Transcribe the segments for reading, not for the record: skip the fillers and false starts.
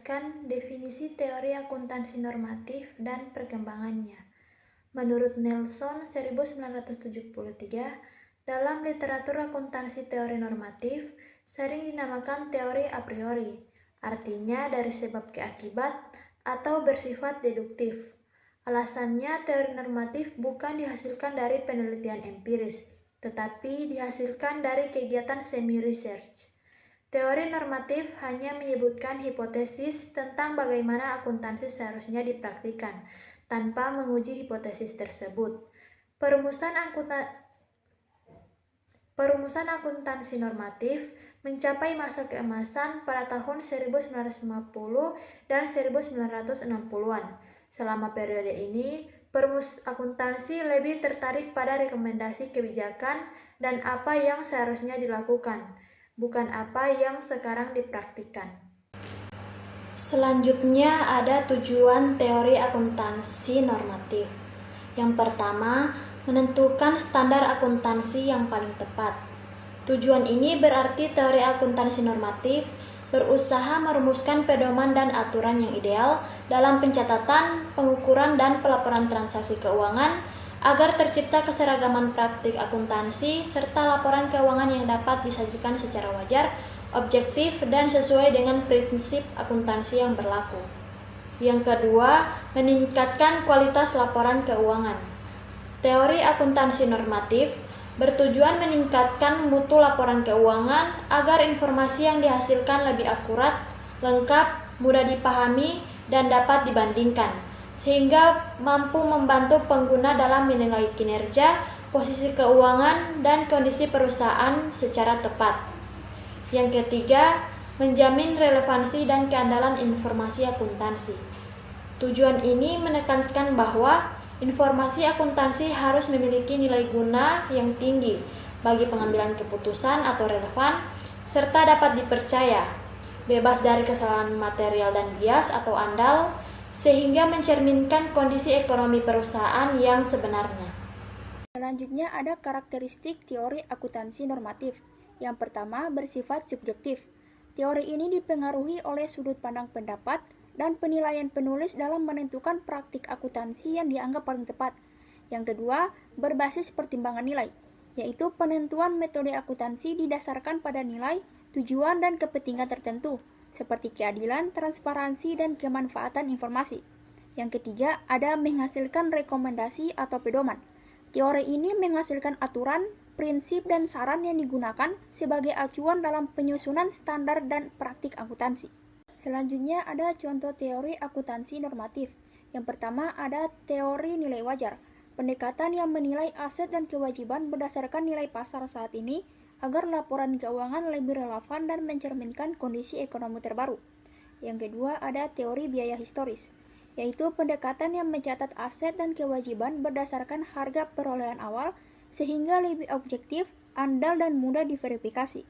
menjelaskan definisi teori akuntansi normatif dan perkembangannya. Menurut Nelson 1973, dalam literatur akuntansi teori normatif sering dinamakan teori a priori, artinya dari sebab ke akibat atau bersifat deduktif. Alasannya teori normatif bukan dihasilkan dari penelitian empiris, tetapi dihasilkan dari kegiatan semi-research. Teori normatif hanya menyebutkan hipotesis tentang bagaimana akuntansi seharusnya dipraktikkan, tanpa menguji hipotesis tersebut. Perumusan akuntansi normatif mencapai masa keemasan pada tahun 1950 dan 1960-an. Selama periode ini, perumus akuntansi lebih tertarik pada rekomendasi kebijakan dan apa yang seharusnya dilakukan, bukan apa yang sekarang dipraktikkan. Selanjutnya ada tujuan teori akuntansi normatif. Yang pertama, menentukan standar akuntansi yang paling tepat. Tujuan ini berarti teori akuntansi normatif berusaha merumuskan pedoman dan aturan yang ideal dalam pencatatan, pengukuran, dan pelaporan transaksi keuangan agar tercipta keseragaman praktik akuntansi serta laporan keuangan yang dapat disajikan secara wajar, objektif, dan sesuai dengan prinsip akuntansi yang berlaku. Yang kedua, meningkatkan kualitas laporan keuangan. Teori akuntansi normatif bertujuan meningkatkan mutu laporan keuangan agar informasi yang dihasilkan lebih akurat, lengkap, mudah dipahami, dan dapat dibandingkan, sehingga mampu membantu pengguna dalam menilai kinerja, posisi keuangan, dan kondisi perusahaan secara tepat. Yang ketiga, menjamin relevansi dan keandalan informasi akuntansi. Tujuan ini menekankan bahwa informasi akuntansi harus memiliki nilai guna yang tinggi bagi pengambilan keputusan atau relevan, serta dapat dipercaya, bebas dari kesalahan material dan bias atau andal, sehingga mencerminkan kondisi ekonomi perusahaan yang sebenarnya. Selanjutnya ada karakteristik teori akuntansi normatif. Yang pertama, bersifat subjektif. Teori ini dipengaruhi oleh sudut pandang pendapat dan penilaian penulis dalam menentukan praktik akuntansi yang dianggap paling tepat. Yang kedua, berbasis pertimbangan nilai, yaitu penentuan metode akuntansi didasarkan pada nilai, tujuan, dan kepentingan tertentu, seperti keadilan, transparansi, dan kemanfaatan informasi. Yang ketiga, ada menghasilkan rekomendasi atau pedoman. Teori ini menghasilkan aturan, prinsip, dan saran yang digunakan sebagai acuan dalam penyusunan standar dan praktik akuntansi. Selanjutnya ada contoh teori akuntansi normatif. Yang pertama ada teori nilai wajar, pendekatan yang menilai aset dan kewajiban berdasarkan nilai pasar saat ini agar laporan keuangan lebih relevan dan mencerminkan kondisi ekonomi terbaru. Yang kedua ada teori biaya historis, yaitu pendekatan yang mencatat aset dan kewajiban berdasarkan harga perolehan awal sehingga lebih objektif, andal, dan mudah diverifikasi.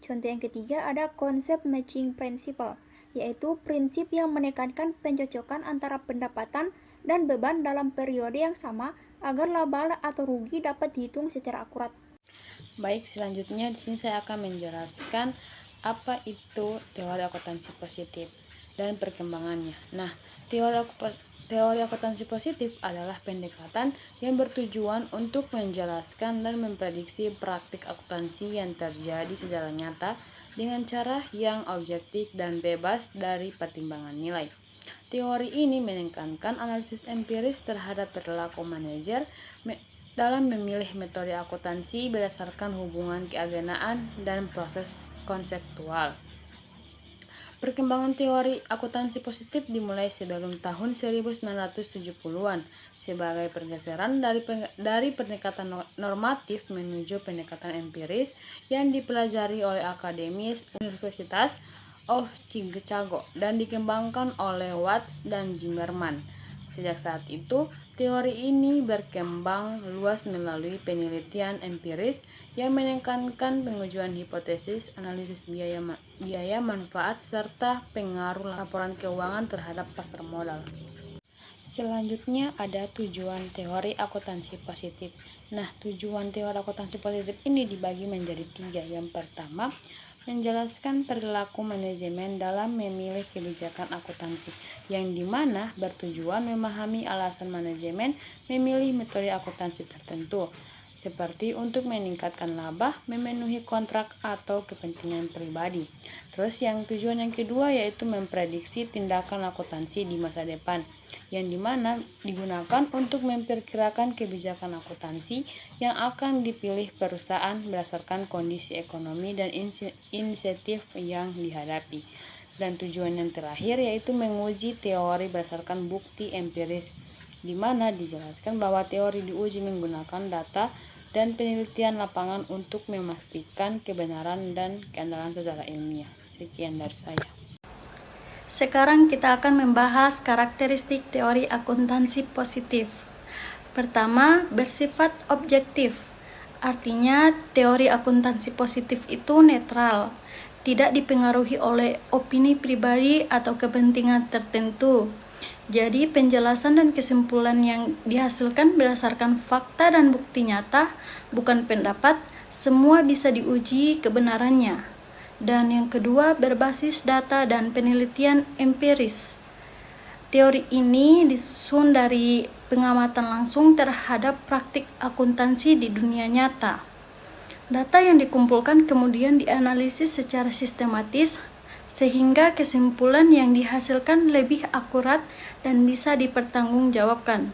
Contoh yang ketiga ada konsep matching principle, yaitu prinsip yang menekankan pencocokan antara pendapatan dan beban dalam periode yang sama agar laba atau rugi dapat dihitung secara akurat. Baik, selanjutnya di sini saya akan menjelaskan apa itu teori akuntansi positif dan perkembangannya. Nah, teori akuntansi positif adalah pendekatan yang bertujuan untuk menjelaskan dan memprediksi praktik akuntansi yang terjadi secara nyata dengan cara yang objektif dan bebas dari pertimbangan nilai. Teori ini menekankan analisis empiris terhadap perilaku manajer dalam memilih metode akuntansi berdasarkan hubungan keagenaan dan proses konseptual. Perkembangan teori akuntansi positif dimulai sebelum tahun 1970-an sebagai pergeseran dari pendekatan normatif menuju pendekatan empiris yang dipelajari oleh akademis Universitas of Chicago dan dikembangkan oleh Watts dan Zimmermann. Sejak saat itu, teori ini berkembang luas melalui penelitian empiris yang menekankan pengujian hipotesis, analisis biaya manfaat, serta pengaruh laporan keuangan terhadap pasar modal. Selanjutnya ada tujuan teori akuntansi positif. Nah, tujuan teori akuntansi positif ini dibagi menjadi 3. Yang pertama, menjelaskan perilaku manajemen dalam memilih kebijakan akuntansi, yang dimana bertujuan memahami alasan manajemen memilih metode akuntansi tertentu, seperti untuk meningkatkan laba, memenuhi kontrak, atau kepentingan pribadi. Terus tujuan yang kedua yaitu memprediksi tindakan akuntansi di masa depan, yang dimana digunakan untuk memperkirakan kebijakan akuntansi yang akan dipilih perusahaan berdasarkan kondisi ekonomi dan insentif yang dihadapi. Dan tujuan yang terakhir yaitu menguji teori berdasarkan bukti empiris, di mana dijelaskan bahwa teori diuji menggunakan data dan penelitian lapangan untuk memastikan kebenaran dan keandalan secara ilmiah. Sekian dari saya. Sekarang kita akan membahas karakteristik teori akuntansi positif. Pertama, bersifat objektif. Artinya, teori akuntansi positif itu netral, tidak dipengaruhi oleh opini pribadi atau kepentingan tertentu. Jadi, penjelasan dan kesimpulan yang dihasilkan berdasarkan fakta dan bukti nyata, bukan pendapat, semua bisa diuji kebenarannya. Dan yang kedua, berbasis data dan penelitian empiris. Teori ini disusun dari pengamatan langsung terhadap praktik akuntansi di dunia nyata. Data yang dikumpulkan kemudian dianalisis secara sistematis, sehingga kesimpulan yang dihasilkan lebih akurat dan bisa dipertanggungjawabkan.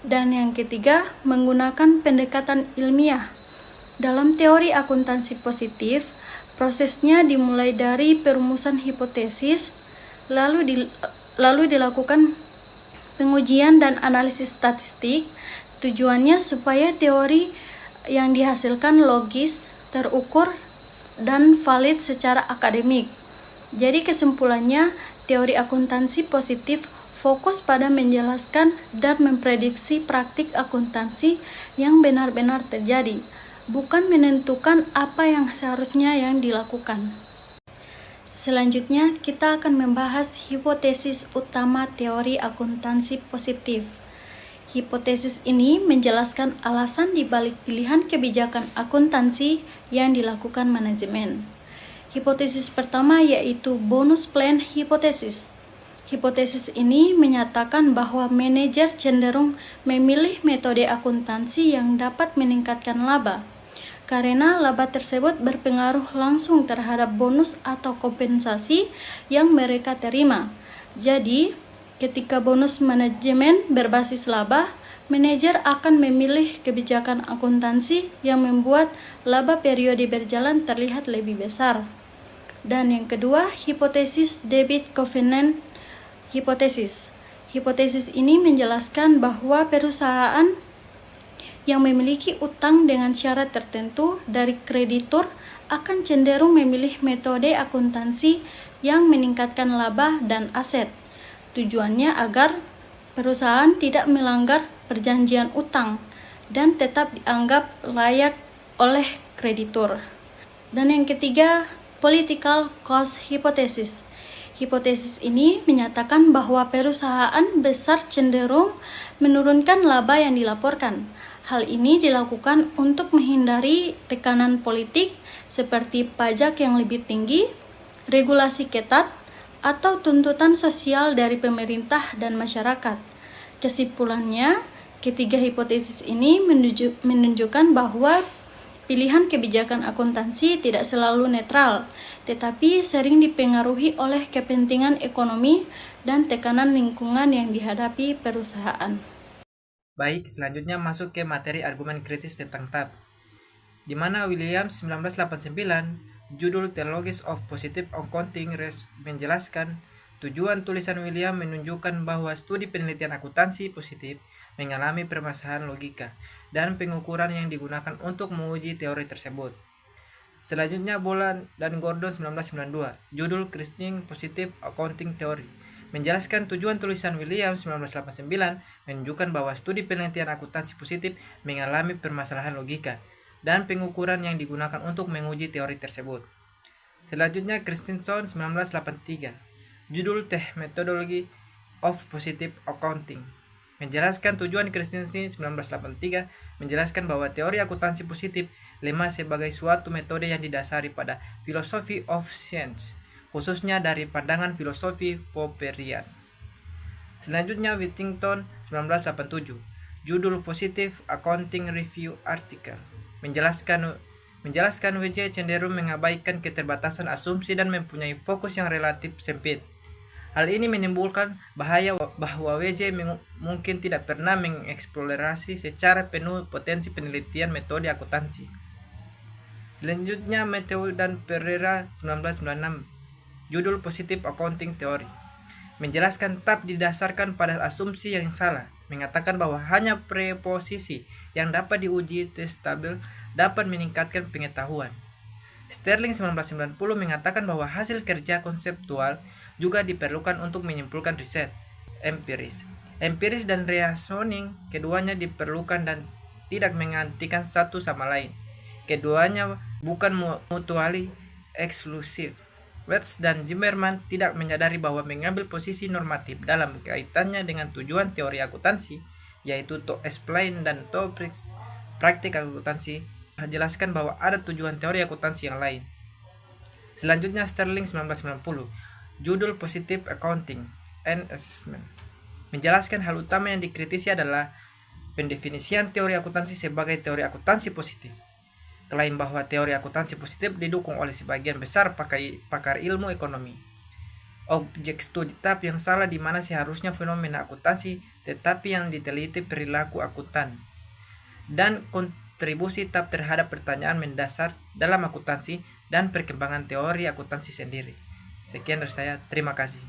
Dan yang ketiga, menggunakan pendekatan ilmiah. Dalam teori akuntansi positif, prosesnya dimulai dari perumusan hipotesis, lalu dilakukan pengujian dan analisis statistik. Tujuannya supaya teori yang dihasilkan logis, terukur, dan valid secara akademik. Jadi kesimpulannya, teori akuntansi positif fokus pada menjelaskan dan memprediksi praktik akuntansi yang benar-benar terjadi, bukan menentukan apa yang seharusnya yang dilakukan. Selanjutnya, kita akan membahas hipotesis utama teori akuntansi positif. Hipotesis ini menjelaskan alasan di balik pilihan kebijakan akuntansi yang dilakukan manajemen. Hipotesis pertama yaitu bonus plan hipotesis. Hipotesis ini menyatakan bahwa manajer cenderung memilih metode akuntansi yang dapat meningkatkan laba, karena laba tersebut berpengaruh langsung terhadap bonus atau kompensasi yang mereka terima. Jadi, ketika bonus manajemen berbasis laba, manajer akan memilih kebijakan akuntansi yang membuat laba periode berjalan terlihat lebih besar. Dan yang kedua, hipotesis debit covenant hipotesis. Hipotesis ini menjelaskan bahwa perusahaan yang memiliki utang dengan syarat tertentu dari kreditur akan cenderung memilih metode akuntansi yang meningkatkan laba dan aset. Tujuannya agar perusahaan tidak melanggar perjanjian utang dan tetap dianggap layak oleh kreditur. Dan yang ketiga, political cost hypothesis. Hipotesis ini menyatakan bahwa perusahaan besar cenderung menurunkan laba yang dilaporkan. Hal ini dilakukan untuk menghindari tekanan politik seperti pajak yang lebih tinggi, regulasi ketat, atau tuntutan sosial dari pemerintah dan masyarakat. Kesimpulannya, ketiga hipotesis ini menunjukkan bahwa pilihan kebijakan akuntansi tidak selalu netral, tetapi sering dipengaruhi oleh kepentingan ekonomi dan tekanan lingkungan yang dihadapi perusahaan. Baik, selanjutnya masuk ke materi argumen kritis tentang TAP, di mana Williams 1989, judul Theologies of Positive Accounting menjelaskan tujuan tulisan William menunjukkan bahwa studi penelitian akuntansi positif mengalami permasalahan logika dan pengukuran yang digunakan untuk menguji teori tersebut. Selanjutnya Boland dan Gordon 1992, judul Christian Positive Accounting Theory, menjelaskan tujuan tulisan William 1989 menunjukkan bahwa studi penelitian akuntansi positif mengalami permasalahan logika dan pengukuran yang digunakan untuk menguji teori tersebut. Selanjutnya Christensen 1983, judul The Methodology of Positive Accounting, menjelaskan tujuan Kristensen 1983, menjelaskan bahwa teori akuntansi positif lemah sebagai suatu metode yang didasari pada philosophy of science, khususnya dari pandangan filosofi Popperian. Selanjutnya Whittington 1987, judul Positive Accounting Review Article, menjelaskan WJ cenderung mengabaikan keterbatasan asumsi dan mempunyai fokus yang relatif sempit. Hal ini menimbulkan bahaya bahwa WJ mungkin tidak pernah mengeksplorasi secara penuh potensi penelitian metode akuntansi. Selanjutnya Matthew dan Pereira 1996, judul Positive Accounting Theory, menjelaskan tetap didasarkan pada asumsi yang salah, mengatakan bahwa hanya preposisi yang dapat diuji testabel dapat meningkatkan pengetahuan. Sterling 1990 mengatakan bahwa hasil kerja konseptual juga diperlukan untuk menyimpulkan riset empiris. Empiris dan reasoning keduanya diperlukan dan tidak menggantikan satu sama lain. Keduanya bukan mutually eksklusif. Watts dan Zimmerman tidak menyadari bahwa mengambil posisi normatif dalam kaitannya dengan tujuan teori akuntansi, yaitu to explain dan to praktik akuntansi, menjelaskan bahwa ada tujuan teori akuntansi yang lain. Selanjutnya Sterling 1990, judul Positive Accounting and Assessment, menjelaskan hal utama yang dikritisi adalah pendefinisian teori akuntansi sebagai teori akuntansi positif. Klaim bahwa teori akuntansi positif didukung oleh sebagian besar pakar ilmu ekonomi. Objek studi tahap yang salah di mana seharusnya fenomena akuntansi tetapi yang diteliti perilaku akuntan. Dan kontribusi tahap terhadap pertanyaan mendasar dalam akuntansi dan perkembangan teori akuntansi sendiri. Sekian dari saya, terima kasih.